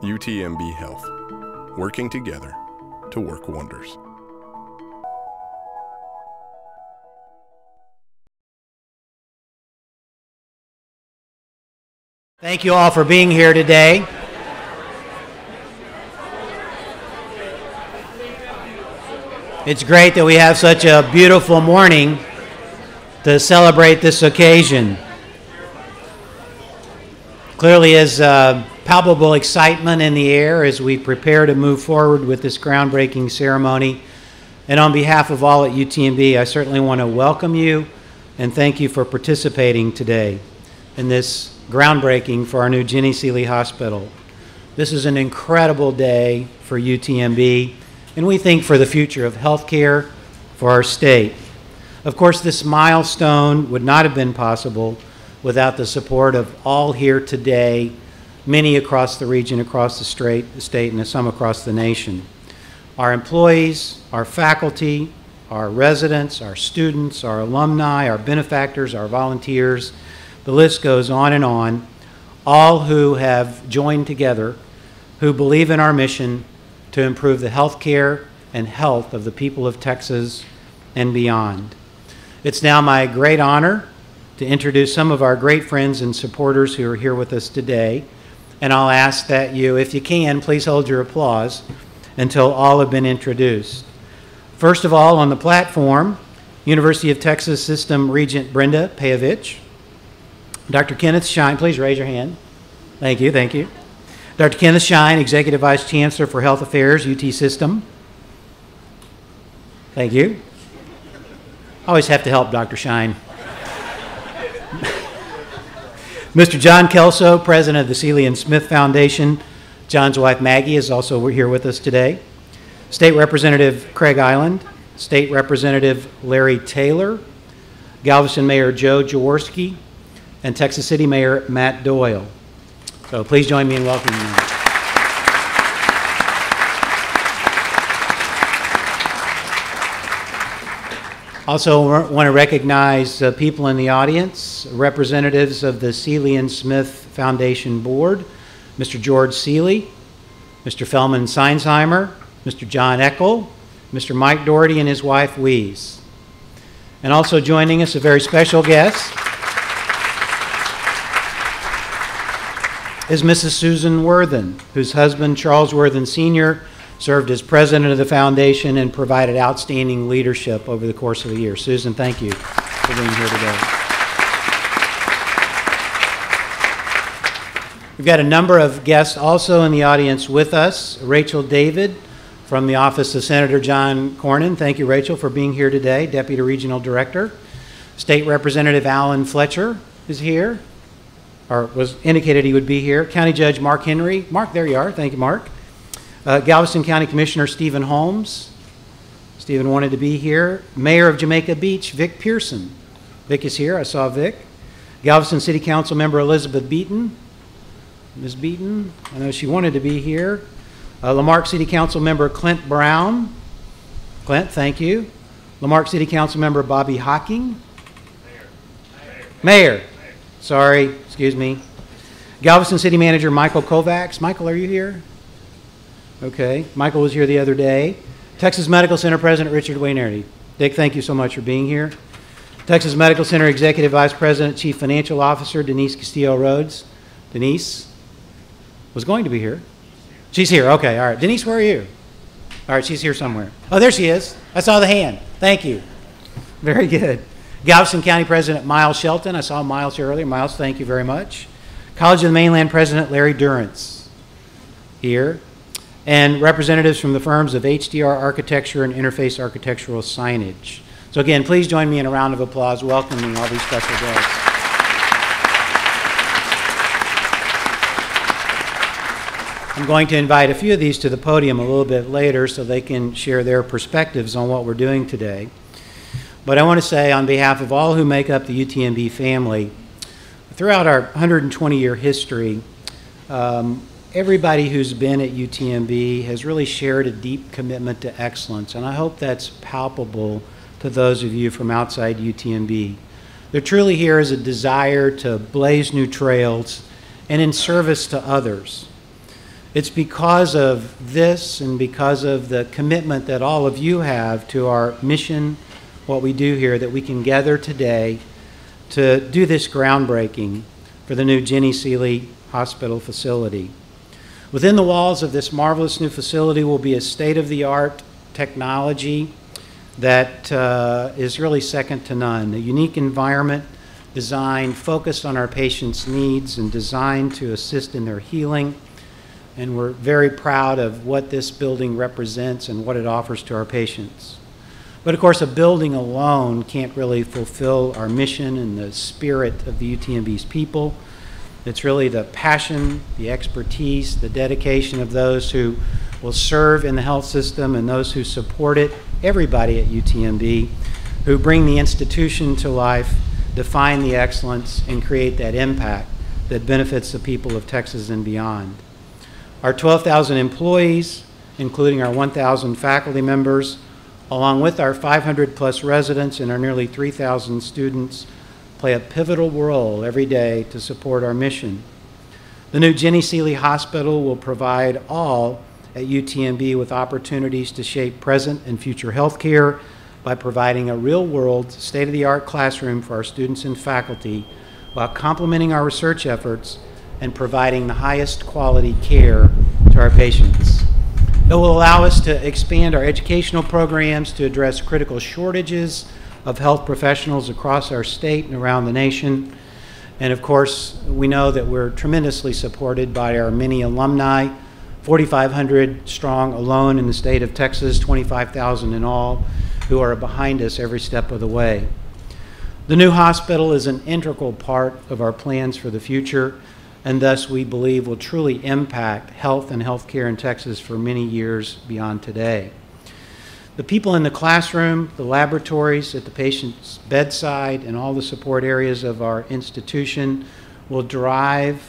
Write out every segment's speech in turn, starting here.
UTMB Health, working together to work wonders. Thank you all for being here today. It's great that we have such a beautiful morning to celebrate this occasion. Clearly is palpable excitement in the air as we prepare to move forward with this groundbreaking ceremony. And on behalf of all at UTMB, I certainly want to welcome you and thank you for participating today in this groundbreaking for our new Jennie Seeley Hospital. This is an incredible day for UTMB, and we think for the future of healthcare for our state. Of course, this milestone would not have been possible without the support of all here today, many across the region, across the state, and some across the nation. Our employees, our faculty, our residents, our students, our alumni, our benefactors, our volunteers, the list goes on, all who have joined together, who believe in our mission to improve the health care and health of the people of Texas and beyond. It's now my great honor to introduce some of our great friends and supporters who are here with us today, and I'll ask that you, if you can, please hold your applause until all have been introduced. First of all, on the platform, University of Texas System Regent Brenda Payovich, Dr. Kenneth Shine, please raise your hand. Thank you, thank you. Dr. Kenneth Shine, Executive Vice Chancellor for Health Affairs, UT System. Thank you. I always have to help Dr. Shine. Mr. John Kelso, President of the Seeley and Smith Foundation. John's wife Maggie is also here with us today. State Representative Craig Island, State Representative Larry Taylor, Galveston Mayor Joe Jaworski, and Texas City Mayor Matt Doyle. So please join me in welcoming them. Also want to recognize people in the audience, representatives of the Seeley and Smith Foundation Board, Mr. George Seeley, Mr. Feldman Seinsheimer, Mr. John Eckel, Mr. Mike Doherty and his wife Wees. And also joining us, a very special guest, is Mrs. Susan Worthen, whose husband, Charles Worthen Sr., served as president of the foundation and provided outstanding leadership over the course of the year. Susan, thank you for being here today. We've got a number of guests also in the audience with us. Rachel David from the office of Senator John Cornyn. Thank you, Rachel, for being here today, Deputy Regional Director. State Representative Alan Fletcher is here, or was indicated he would be here. County Judge Mark Henry. Mark, there you are. Thank you, Mark. Galveston County Commissioner Stephen Holmes. Stephen wanted to be here. Mayor of Jamaica Beach, Vic Pearson. Vic is here. I saw Vic. Galveston City Council Member Elizabeth Beaton. Ms. Beaton, I know she wanted to be here. Lamarck City Council Member Clint Brown. Clint, thank you. Lamarck City Council Member Bobby Hocking. Mayor. Sorry, excuse me. Galveston City Manager Michael Kovacs. Michael, are you here? Okay. Michael was here the other day. Texas Medical Center President Richard Wainardi. Dick, thank you so much for being here. Texas Medical Center Executive Vice President, Chief Financial Officer Denise Castillo-Rhodes. Denise was going to be here. She's here. Okay, all right. Denise, where are you? All right, she's here somewhere. Oh, there she is. I saw the hand. Thank you. Very good. Galveston County President Miles Shelton. I saw Miles here earlier. Miles, thank you very much. College of the Mainland President Larry Durrance here. And representatives from the firms of HDR Architecture and Interface Architectural Signage. So again, please join me in a round of applause welcoming all these special guests. I'm going to invite a few of these to the podium a little bit later so they can share their perspectives on what we're doing today. But I want to say on behalf of all who make up the UTMB family, throughout our 120-year history, everybody who's been at UTMB has really shared a deep commitment to excellence, and I hope that's palpable to those of you from outside UTMB. There truly here is a desire to blaze new trails and in service to others. It's because of this and because of the commitment that all of you have to our mission, what we do here, that we can gather today to do this groundbreaking for the new Jennie Seeley Hospital facility. Within the walls of this marvelous new facility will be a state-of-the-art technology that is really second to none, a unique environment designed, focused on our patients' needs and designed to assist in their healing. And we're very proud of what this building represents and what it offers to our patients. But of course, a building alone can't really fulfill our mission and the spirit of the UTMB's people. It's really the passion, the expertise, the dedication of those who will serve in the health system and those who support it, everybody at UTMB, who bring the institution to life, define the excellence, and create that impact that benefits the people of Texas and beyond. Our 12,000 employees, including our 1,000 faculty members, along with our 500+ residents and our nearly 3,000 students, play a pivotal role every day to support our mission. The new Jennie Seeley Hospital will provide all at UTMB with opportunities to shape present and future health care by providing a real-world, state-of-the-art classroom for our students and faculty while complementing our research efforts and providing the highest quality care to our patients. It will allow us to expand our educational programs to address critical shortages of health professionals across our state and around the nation. And of course, we know that we're tremendously supported by our many alumni, 4,500 strong alone in the state of Texas, 25,000 in all, who are behind us every step of the way. The new hospital is an integral part of our plans for the future, and thus we believe will truly impact health and healthcare in Texas for many years beyond today. The people in the classroom, the laboratories, at the patient's bedside, and all the support areas of our institution will drive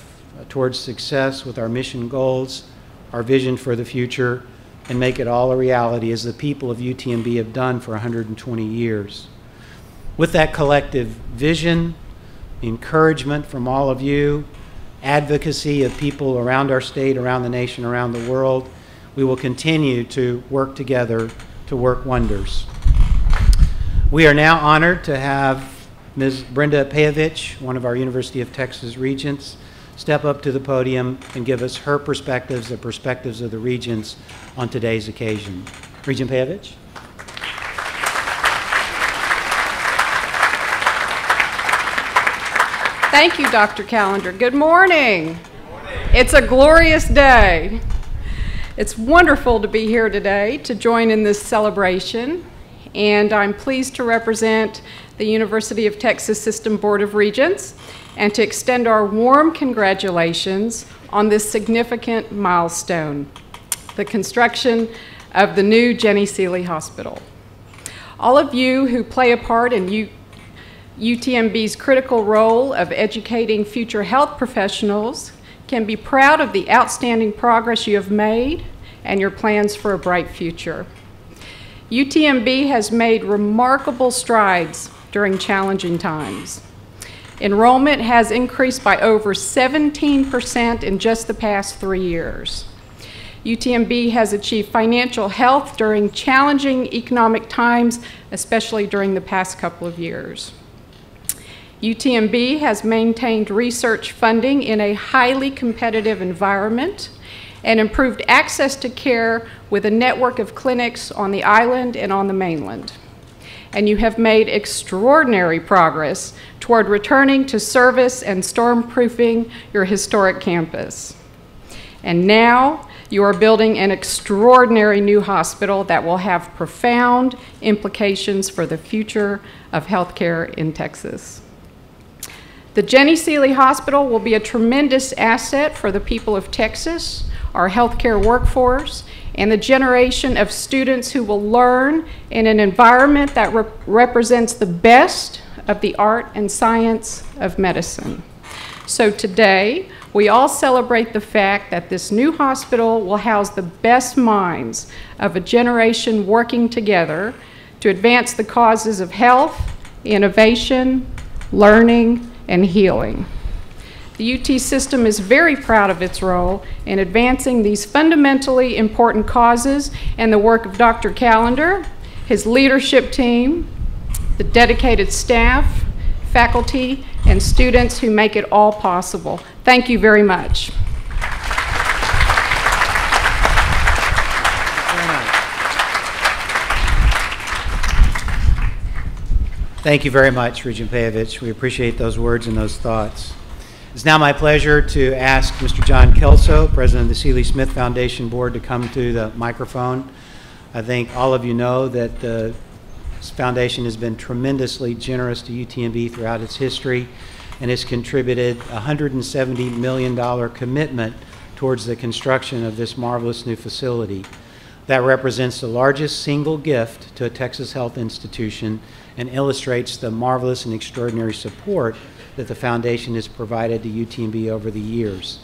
towards success with our mission goals, our vision for the future, and make it all a reality as the people of UTMB have done for 120 years. With that collective vision, encouragement from all of you, advocacy of people around our state, around the nation, around the world, we will continue to work together to work wonders. We are now honored to have Ms. Brenda Pejovich, one of our University of Texas regents, step up to the podium and give us her perspectives, the perspectives of the regents on today's occasion. Regent Pejovich. Thank you, Dr. Callender. Good morning. Good morning. It's a glorious day. It's wonderful to be here today to join in this celebration, and I'm pleased to represent the University of Texas System Board of Regents and to extend our warm congratulations on this significant milestone, the construction of the new Jennie Seeley Hospital. All of you who play a part in UTMB's critical role of educating future health professionals can be proud of the outstanding progress you have made and your plans for a bright future. UTMB has made remarkable strides during challenging times. Enrollment has increased by over 17% in just the past 3 years. UTMB has achieved financial health during challenging economic times, especially during the past couple of years. UTMB has maintained research funding in a highly competitive environment and improved access to care with a network of clinics on the island and on the mainland. And you have made extraordinary progress toward returning to service and stormproofing your historic campus. And now you are building an extraordinary new hospital that will have profound implications for the future of healthcare in Texas. The Jennie Seeley Hospital will be a tremendous asset for the people of Texas, our healthcare workforce, and the generation of students who will learn in an environment that represents the best of the art and science of medicine. So today, we all celebrate the fact that this new hospital will house the best minds of a generation working together to advance the causes of health, innovation, learning, and healing. The UT system is very proud of its role in advancing these fundamentally important causes and the work of Dr. Callender, his leadership team, the dedicated staff, faculty, and students who make it all possible. Thank you very much. Thank you very much, Regent Pejovich. We appreciate those words and those thoughts. It's now my pleasure to ask Mr. John Kelso, President of the Seeley Smith Foundation Board, to come to the microphone. I think all of you know that the foundation has been tremendously generous to UTMB throughout its history and has contributed a $170 million commitment towards the construction of this marvelous new facility. That represents the largest single gift to a Texas health institution and illustrates the marvelous and extraordinary support that the foundation has provided to UTMB over the years.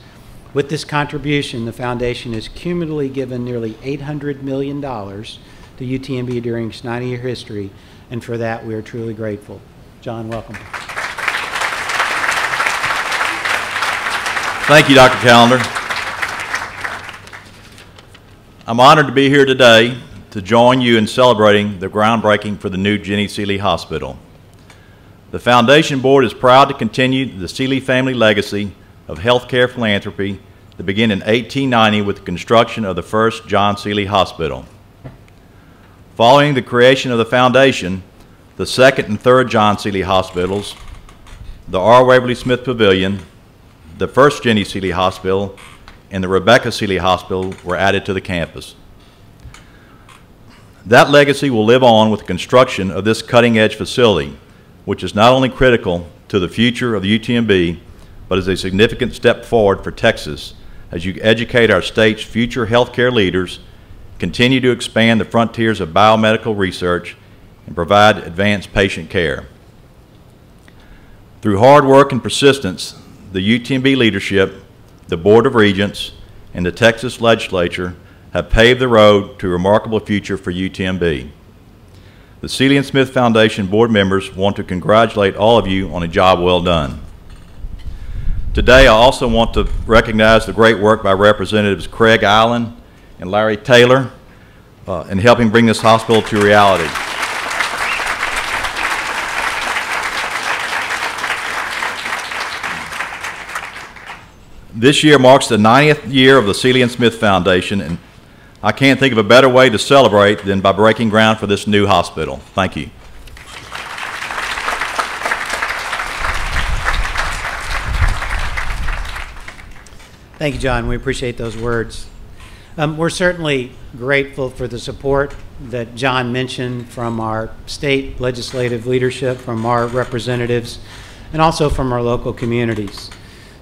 With this contribution, the foundation has cumulatively given nearly $800 million to UTMB during its 90-year history, and for that we are truly grateful. John, welcome. Thank you, Dr. Callender. I'm honored to be here today to join you in celebrating the groundbreaking for the new Jennie Seeley Hospital. The Foundation Board is proud to continue the Seeley family legacy of healthcare philanthropy that began in 1890 with the construction of the first John Seeley Hospital. Following the creation of the foundation, the second and third John Seeley Hospitals, the R. Waverly Smith Pavilion, the first Jennie Seeley Hospital, and the Rebecca Seeley Hospital were added to the campus. That legacy will live on with the construction of this cutting-edge facility, which is not only critical to the future of the UTMB, but is a significant step forward for Texas as you educate our state's future healthcare leaders, continue to expand the frontiers of biomedical research, and provide advanced patient care. Through hard work and persistence, the UTMB leadership, the Board of Regents, and the Texas Legislature have paved the road to a remarkable future for UTMB. The Seeley and Smith Foundation board members want to congratulate all of you on a job well done. Today, I also want to recognize the great work by Representatives Craig Allen and Larry Taylor in helping bring this hospital to reality. This year marks the 90th year of the Seeley and Smith Foundation, and I can't think of a better way to celebrate than by breaking ground for this new hospital. Thank you. Thank you, John. We appreciate those words. We're certainly grateful for the support that John mentioned from our state legislative leadership, from our representatives, and also from our local communities.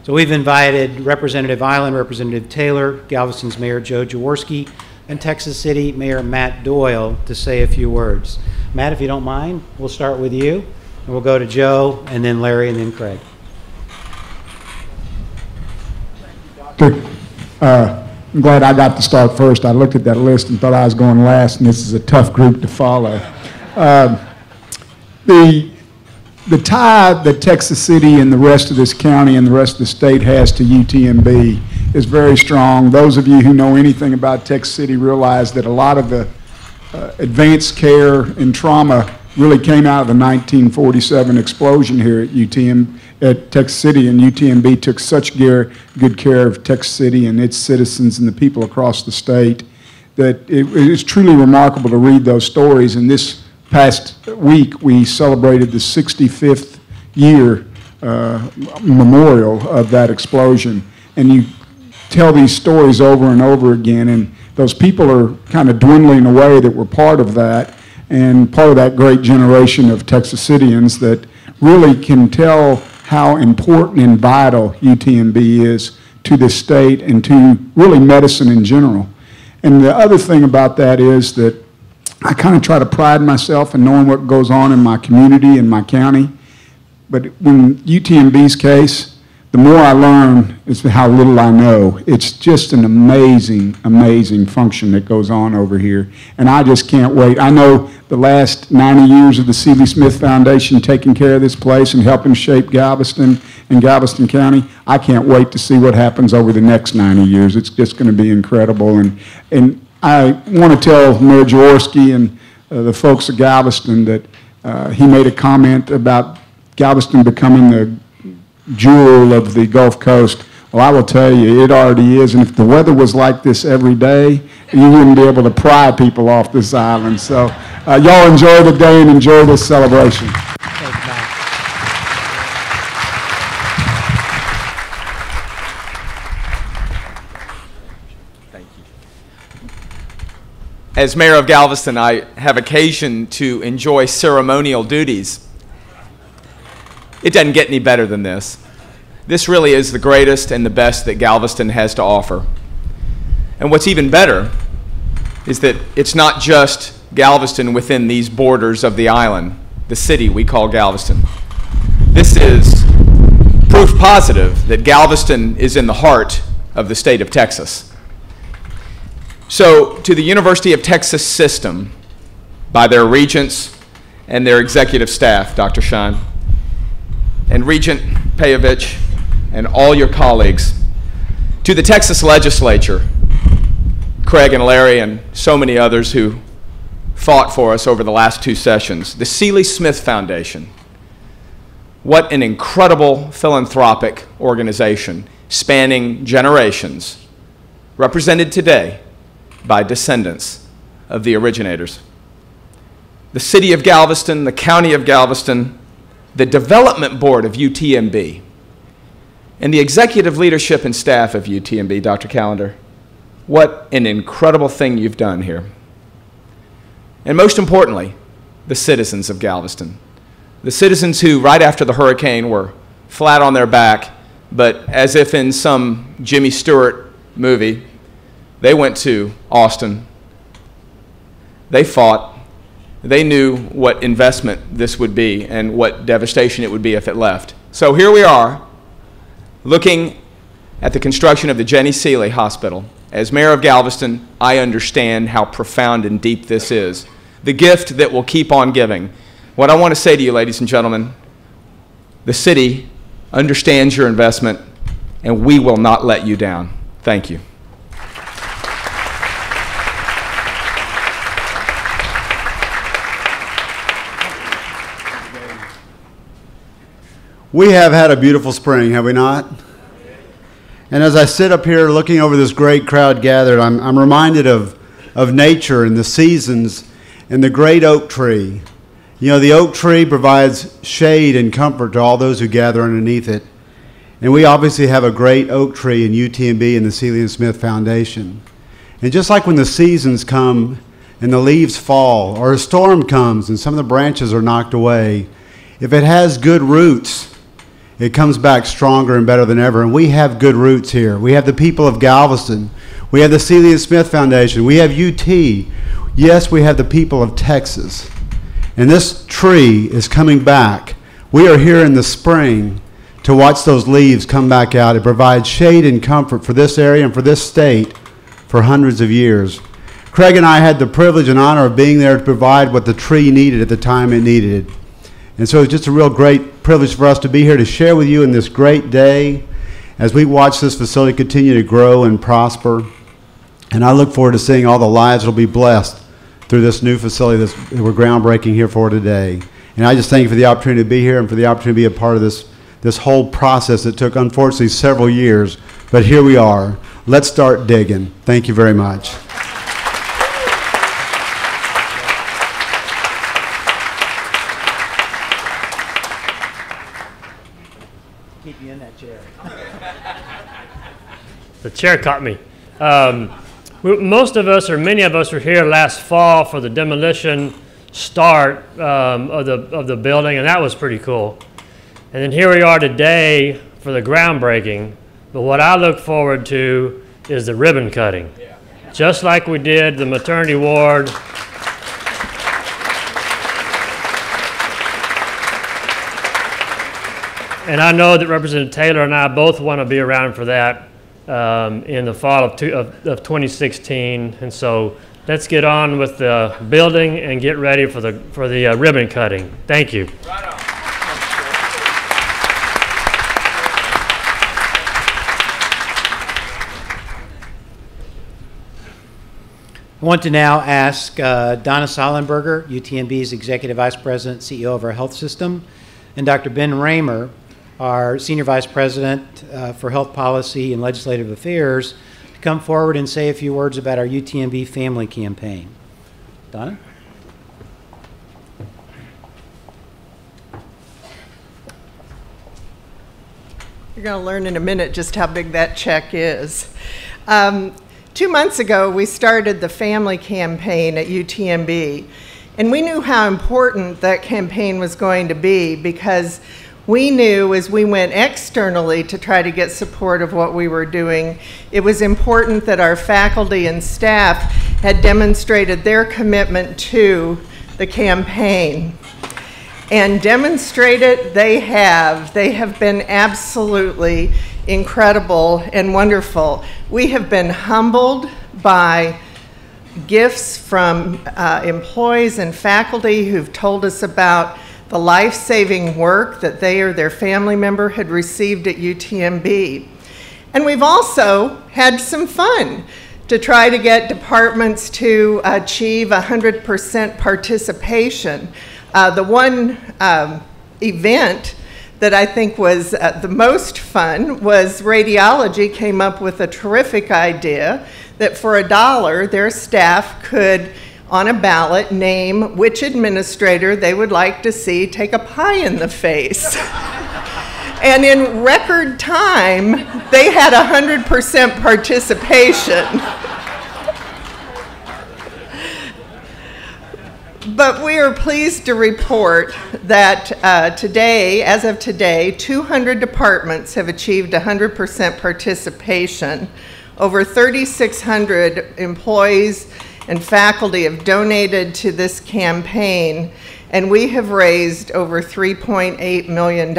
So we've invited Representative Island, Representative Taylor, Galveston's Mayor Joe Jaworski, and Texas City Mayor Matt Doyle to say a few words. Matt, if you don't mind, we'll start with you, and we'll go to Joe, and then Larry, and then Craig. I'm glad I got to start first. I looked at that list and thought I was going last, and this is a tough group to follow. The tie that Texas City and the rest of this county and the rest of the state has to UTMB is very strong. Those of you who know anything about Texas City realize that a lot of the advanced care and trauma really came out of the 1947 explosion here at Texas City, and UTMB took such good care of Texas City and its citizens and the people across the state that it is truly remarkable to read those stories. And this past week, we celebrated the 65th year memorial of that explosion. And you tell these stories over and over again, and those people are kind of dwindling away that were part of that, and part of that great generation of Texasidians that really can tell how important and vital UTMB is to this state and to really medicine in general. And the other thing about that is that I kind of try to pride myself in knowing what goes on in my community and my county. But in UTMB's case, the more I learn is how little I know. It's just an amazing, amazing function that goes on over here. And I just can't wait. I know the last 90 years of the Seeley Smith Foundation taking care of this place and helping shape Galveston and Galveston County. I can't wait to see what happens over the next 90 years. It's just going to be incredible. And I want to tell Mayor Jaworski and the folks of Galveston that he made a comment about Galveston becoming the jewel of the Gulf Coast. Well, I will tell you, it already is. And if the weather was like this every day, you wouldn't be able to pry people off this island. So y'all enjoy the day and enjoy this celebration. Thank you. As mayor of Galveston, I have occasion to enjoy ceremonial duties. It doesn't get any better than this. This really is the greatest and the best that Galveston has to offer. And what's even better is that it's not just Galveston within these borders of the island, the city we call Galveston. This is proof positive that Galveston is in the heart of the state of Texas. So to the University of Texas system, by their regents and their executive staff, Dr. Schein, and Regent Payovich, and all your colleagues, to the Texas legislature, Craig and Larry and so many others who fought for us over the last 2 sessions, the Seeley Smith Foundation. What an incredible philanthropic organization spanning generations, represented today by descendants of the originators. The city of Galveston, the county of Galveston, the development board of UTMB, and the executive leadership and staff of UTMB, Dr. Callender. What an incredible thing you've done here. And most importantly, the citizens of Galveston. The citizens who, right after the hurricane, were flat on their back, but as if in some Jimmy Stewart movie, they went to Austin. They fought. They knew what investment this would be and what devastation it would be if it left. So here we are, looking at the construction of the Jennie Seeley Hospital. As mayor of Galveston, I understand how profound and deep this is. The gift that will keep on giving. What I want to say to you, ladies and gentlemen, the city understands your investment, and we will not let you down. Thank you. We have had a beautiful spring, have we not? And as I sit up here looking over this great crowd gathered, I'm reminded of nature and the seasons and the great oak tree. You know, the oak tree provides shade and comfort to all those who gather underneath it. And we obviously have a great oak tree in UTMB and the Seeley and Smith Foundation. And just like when the seasons come and the leaves fall, or a storm comes and some of the branches are knocked away, if it has good roots, it comes back stronger and better than ever. And we have good roots here. We have the people of Galveston. We have the Seeley and Smith Foundation. We have UT. Yes, we have the people of Texas. And this tree is coming back. We are here in the spring to watch those leaves come back out. It provides shade and comfort for this area and for this state for hundreds of years. Craig and I had the privilege and honor of being there to provide what the tree needed at the time it needed it. And so it's just a real great privilege for us to be here to share with you in this great day as we watch this facility continue to grow and prosper. And I look forward to seeing all the lives that will be blessed through this new facility that we're groundbreaking here for today. And I just thank you for the opportunity to be here and for the opportunity to be a part of this whole process that took, unfortunately, several years. But here we are. Let's start digging. Thank you very much. Keep you in that chair. The chair caught me. Most of us, or many of us, were here last fall for the demolition start of the building, and that was pretty cool. And then here we are today for the groundbreaking. But what I look forward to is the ribbon cutting. Yeah. Just like we did the maternity ward. And I know that Representative Taylor and I both want to be around for that in the fall of 2016. And so let's get on with the building and get ready for the ribbon cutting. Thank you. I want to now ask Donna Sollenberger, UTMB's Executive Vice President, CEO of our health system, and Dr. Ben Raymer, our Senior Vice President for Health Policy and Legislative Affairs, to come forward and say a few words about our UTMB family campaign. Donna? You're going to learn in a minute just how big that check is. 2 months ago, we started the family campaign at UTMB, and we knew how important that campaign was going to be because we knew as we went externally to try to get support of what we were doing, it was important that our faculty and staff had demonstrated their commitment to the campaign. And demonstrated they have. They have been absolutely incredible and wonderful. We have been humbled by gifts from employees and faculty who've told us about the life-saving work that they or their family member had received at UTMB. And we've also had some fun to try to get departments to achieve 100% participation. The one event that I think was the most fun was radiology came up with a terrific idea that for $1 their staff could on a ballot name which administrator they would like to see take a pie in the face. And in record time they had 100% participation. But we are pleased to report that today, as of today, 200 departments have achieved 100% participation. Over 3,600 employees and faculty have donated to this campaign, and we have raised over $3.8 million.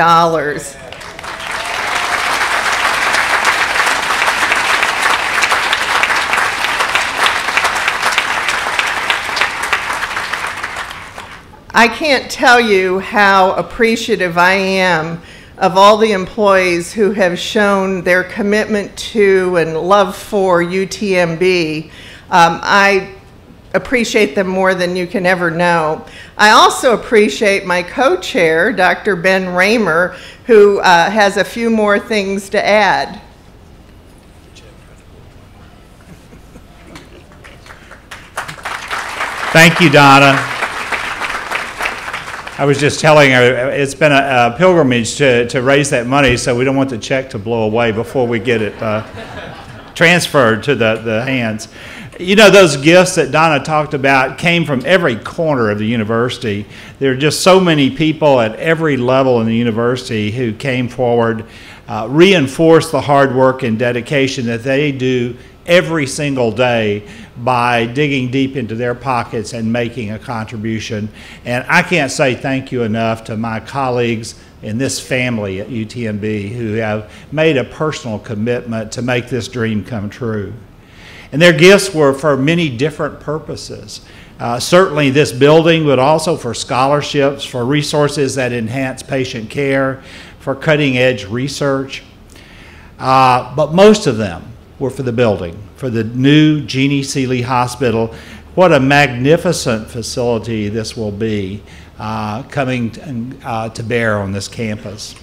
I can't tell you how appreciative I am of all the employees who have shown their commitment to and love for UTMB. I appreciate them more than you can ever know. I also appreciate my co-chair, Dr. Ben Raymer, who has a few more things to add. Thank you, Donna. I was just telling her it's been a pilgrimage to raise that money, so we don't want the check to blow away before we get it transferred to the hands. You know, those gifts that Donna talked about came from every corner of the university. There are just so many people at every level in the university who came forward, reinforced the hard work and dedication that they do every single day by digging deep into their pockets and making a contribution. And I can't say thank you enough to my colleagues in this family at UTMB who have made a personal commitment to make this dream come true. And their gifts were for many different purposes. Certainly this building, but also for scholarships, for resources that enhance patient care, for cutting edge research. But most of them were for the building, for the new Jennie Seeley Hospital. What a magnificent facility this will be coming to bear on this campus.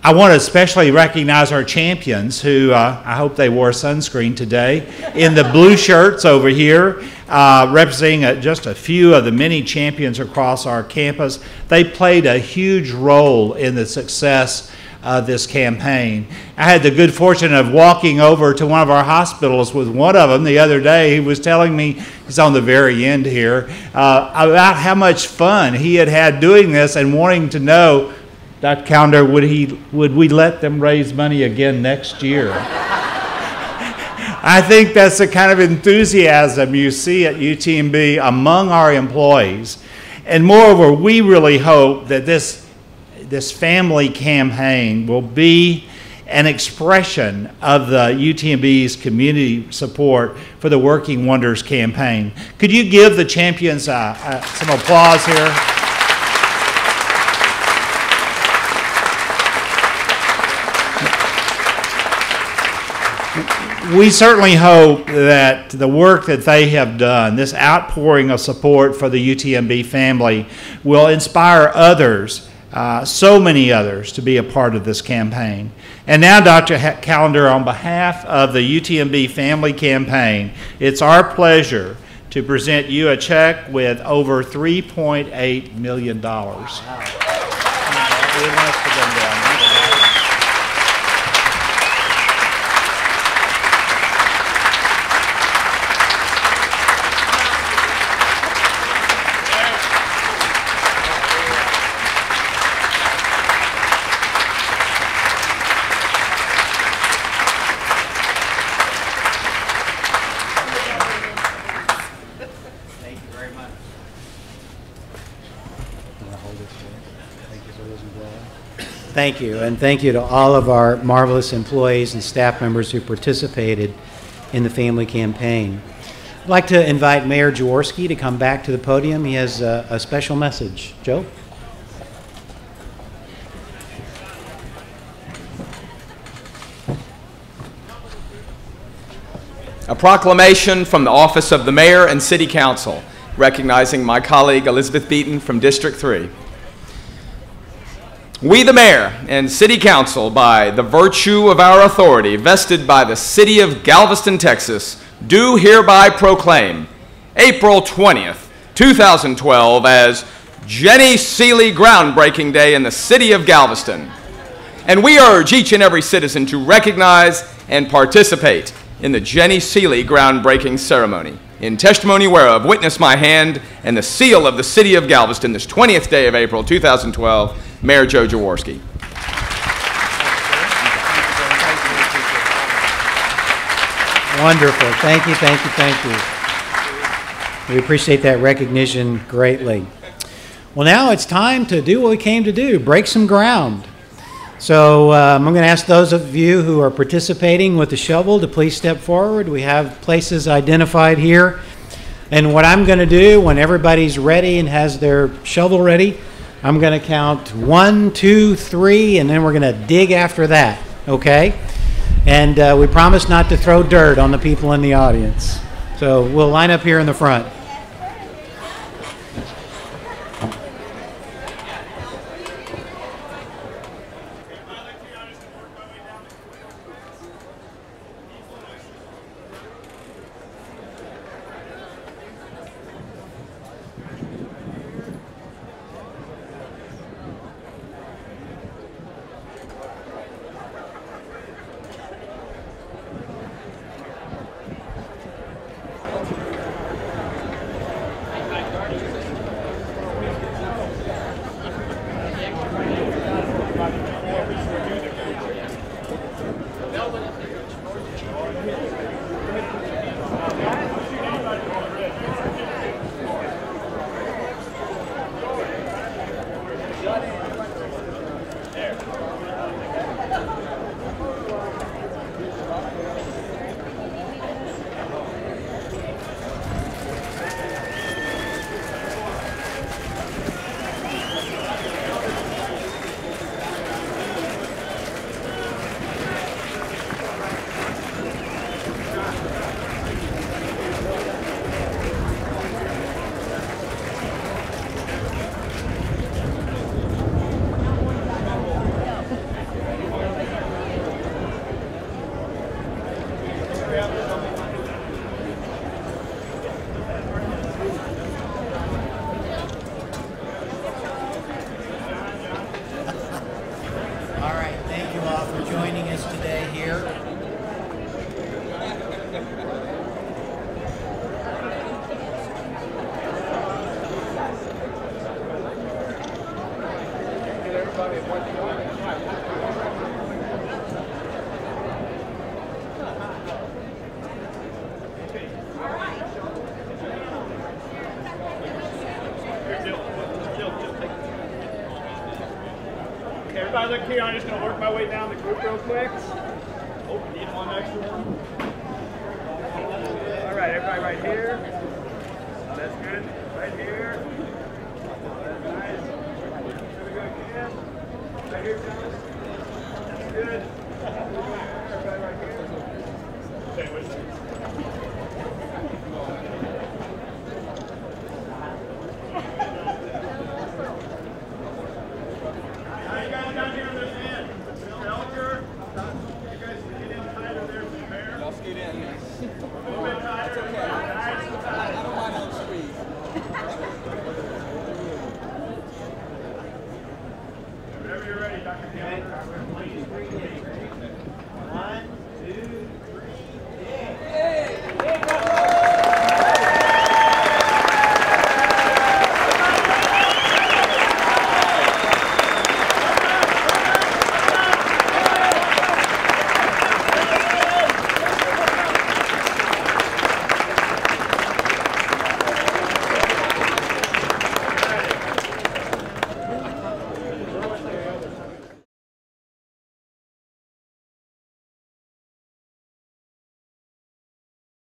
I want to especially recognize our champions who, I hope they wore sunscreen today, in the blue shirts over here, representing just a few of the many champions across our campus. They played a huge role in the success of this campaign. I had the good fortune of walking over to one of our hospitals with one of them the other day. He was telling me, he's on the very end here, about how much fun he had had doing this and wanting to know, Dr. Callender, would we let them raise money again next year? I think that's the kind of enthusiasm you see at UTMB among our employees. And moreover, we really hope that this this family campaign will be an expression of the UTMB's community support for the Working Wonders campaign. Could you give the champions some applause here? We certainly hope that the work that they have done, this outpouring of support for the UTMB family, will inspire others, so many others, to be a part of this campaign. And now, Dr. Callender, on behalf of the UTMB Family Campaign, it's our pleasure to present you a check with over $3.8 million. Wow. Thank you, and thank you to all of our marvelous employees and staff members who participated in the family campaign. I'd like to invite Mayor Jaworski to come back to the podium. He has a special message. Joe? A proclamation from the office of the Mayor and City Council, recognizing my colleague Elizabeth Beaton from District 3. We, the Mayor and City Council, by the virtue of our authority vested by the City of Galveston, Texas, do hereby proclaim April 20th, 2012 as Jennie Seeley Groundbreaking Day in the City of Galveston. And we urge each and every citizen to recognize and participate in the Jennie Seeley Groundbreaking Ceremony. In testimony whereof, witness my hand and the seal of the City of Galveston this 20th day of April 2012, Mayor Joe Jaworski. Wonderful. Thank you, thank you, thank you. We appreciate that recognition greatly. Well, now it's time to do what we came to do, break some ground. So I'm going to ask those of you who are participating with the shovel to please step forward. We have places identified here. And what I'm going to do when everybody's ready and has their shovel ready, I'm going to count 1, 2, 3, and then we're going to dig after that, okay? And we promise not to throw dirt on the people in the audience. So we'll line up here in the front. everybody look here. I'm just going to work my way down the group real quick. Oh, need one extra one. All right, everybody right here. That's good. Right here. That's nice. Here we go again. Right here, Thomas. That's good. Everybody right here. Okay, wait a second. Now you guys down here on this end. Mr. Elker, you guys get in tighter there for the bear. Y'all scoot in. A little bit tighter. It's okay. I don't mind how squeeze. Whenever you're ready, Dr. Callender.